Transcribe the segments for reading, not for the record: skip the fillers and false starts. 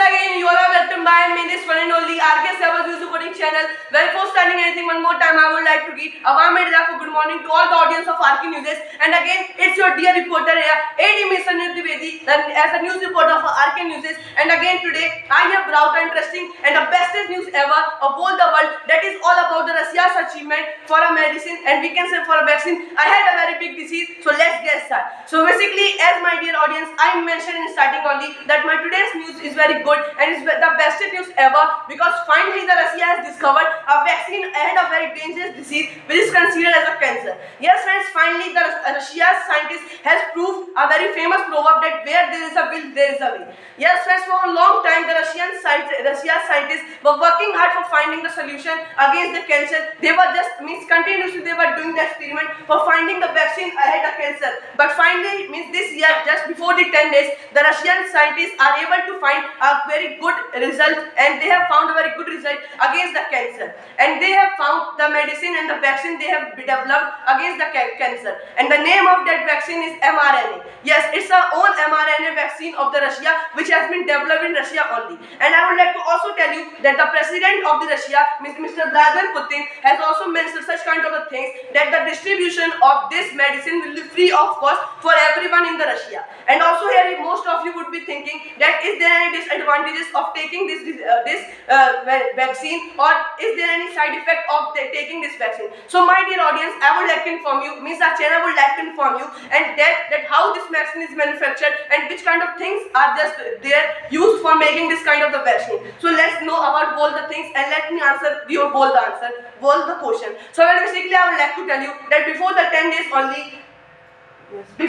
again, you all are welcome by me, this one and only RK Servers User Coding channel. Well, before starting anything, one more time, I would like to give a warm and good morning to all the audience of RK News. And again, it's your dear reporter here, AD Mr. Nidhi as a news reporter for RK News. And again, today, I have brought the interesting and the bestest news ever of all the world. That is all about the Russia's achievement for a medicine, and we can say for a vaccine. I had a very big disease, so let's get started. So basically, as my dear audience, I mentioned in starting only that my today's news is very good and it's the best news ever, because finally the Russia has discovered a vaccine ahead of very dangerous disease which is considered as a cancer. Yes friends, finally the Russia's scientist has proved a very famous proverb that where there is a will, there is a way. Yes friends, for a long time the Russia's scientists were working hard for finding the solution against the cancer. They were continuously they were doing the experiment for finding the vaccine ahead of cancer. But finally, this year, just before the 10 days, the Russian scientists are able to find a very good result, and they have found a very good result against the cancer. And they have found the medicine and the vaccine they have developed against the cancer. And the name of that vaccine is mRNA. Yes, it's our own mRNA vaccine of the Russia, which has been developed in Russia only. And I would like to also tell you that the president of the Russia, Mr. Vladimir Putin, has also mentioned such kind of things that the distribution of this medicine will be free of cost for everyone in the Russia. And also here, most of you would be thinking that is there any disadvantages of taking this vaccine, or is there any side effect of taking this vaccine? So my dear audience, I would like to inform you, our channel would like to inform you, and that how this vaccine is manufactured and which kind of things are just there used for making this kind of the vaccine. So let's know about all the things, and let me answer your all the question. So basically I would like to tell you that before the 10 days only,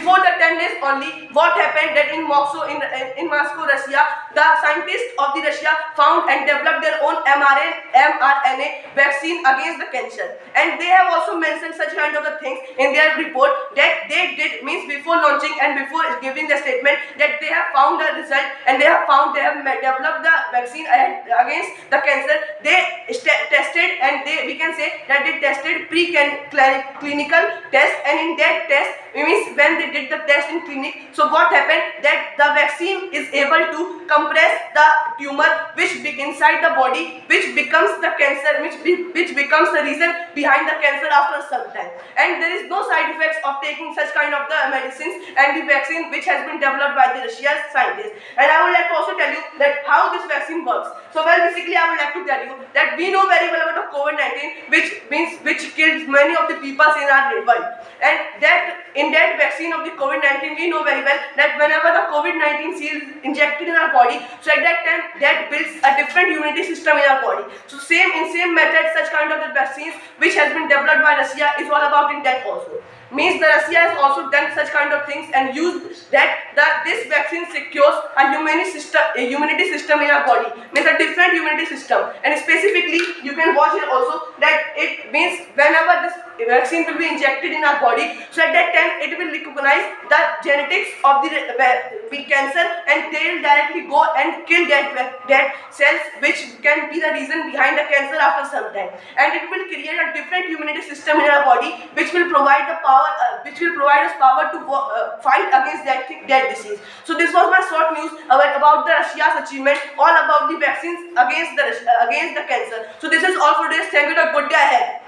what happened that in Moscow, Russia, the scientists of the Russia found and developed their own mRNA vaccine against the cancer. And they have also mentioned such kind of things in their report that they did before launching and before giving the statement that they have found the result, and they have developed the vaccine against the cancer. They tested, and we can say that they tested pre-clinical test, and in that test, when they did the test in clinic, so what happened that the vaccine is able to compress the tumor which inside the body, which becomes the cancer, which becomes the reason behind the cancer after some time. And there is no side effects of taking such kind of the medicines and the vaccine which has been developed by the Russian scientists. And I would like to also tell you that how this vaccine works. So basically I would like to tell you that we know very well about the COVID-19, which killed many of the people in our world. And that in that vaccine of the COVID-19, we know very well that whenever the COVID-19 is injected in our body, so at that time that builds a different immunity system in our body. So in same method, such kind of the vaccines which has been developed by Russia is all about in that also. Means the Russia has also done such kind of things and used that this vaccine secures a immunity system in our body, means a different immunity system. And specifically, you can watch it also that it means whenever this vaccine will be injected in our body, so at that time it will recognize the genetics of the cancer, and they will directly go and kill that cells which can be the reason behind the cancer after some time. And it will create a different immunity system in our body which will provide the power, us power to fight against that disease. So this was my short news about the Russia's achievement, all about the vaccines against the cancer. So this is all for this. Thank you. Good day ahead.